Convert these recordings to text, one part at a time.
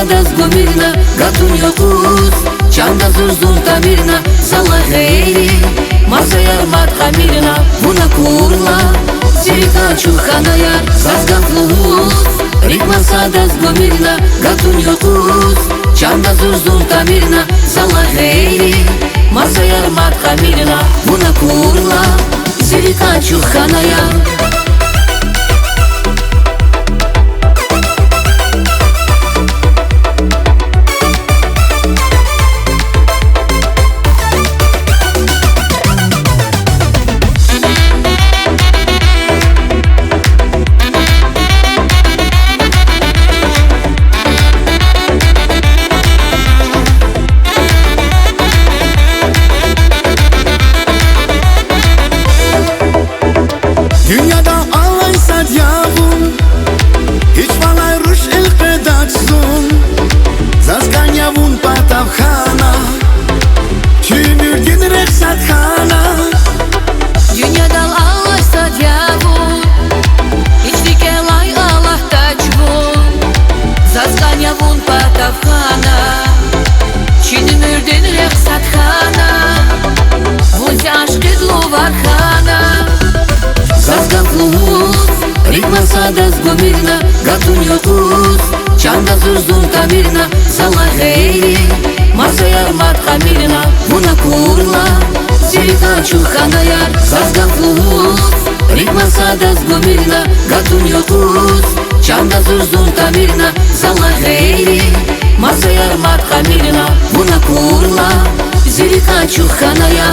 Masada zgomirna, gatun yokuz Çanda zurzun tamirna, salla geyri Masaya mat kamirna, buna kurla Zirika çuhanaya, zazgan fluz Rik masada zgomirna, gatun yokuz Çanda zurzun tamirna, salla geyri Masaya mat kamirna, buna kurla Zirika çuhanaya Dünyada ağlaysa diyavun Hiç valay ruş ilqedaksun Zazgan yavun patavkhana Çümürgün reksatkhana Dünyada ağlaysa diyavun Hiç dikelay Allah taçvun Zazgan yavun patavkhana Çinimürdün reksathana Vunzi aşkı dluvarkhana Zazgan fluz, rik masada zgomirna, gatun yokuz Çanda zurzun tamirna, salla geyri Masaya mat kamirna, buna kurla Zirika çuhanaya, zazgan fluz Rik masada zgomirna, gatun yokuz Çanda zurzun tamirna, salla geyri Masaya mat kamirna, buna kurla Zirika çuhanaya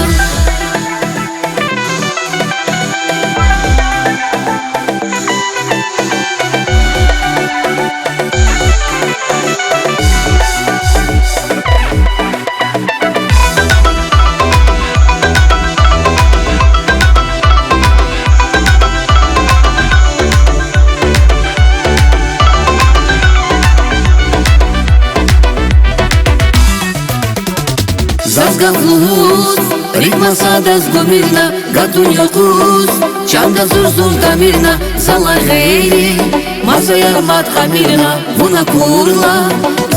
Zazgan fluz, rik masada zgomirna, gatun yokuz Çanda zurzun tamirna, salla geyri Masaya mat kamirna, buna kurla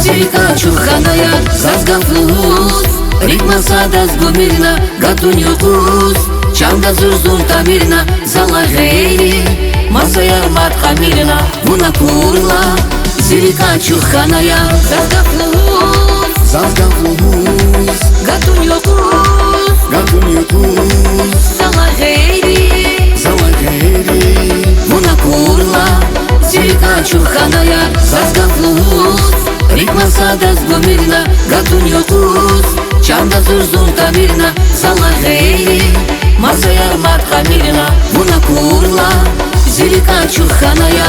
Zirika çuhanaya, zazgan fluz Rik masada zgomirna, gatun yokuz Çanda zurzun tamirna, salla geyri Masaya mat kamirna, buna kurla Zirika çuhanaya, zazgan fluz Zazgan fluz Gatun yokuz, Gatun yokuz salla geyri Zalla geyri Buna kurla, zirika çuhanaya, zazgan fluz Rik masada zgomirna, gatun yokuz Çanda zurzun tamirna, salla geyri Masaya mat kamirna, buna kurla Zirika çuhanaya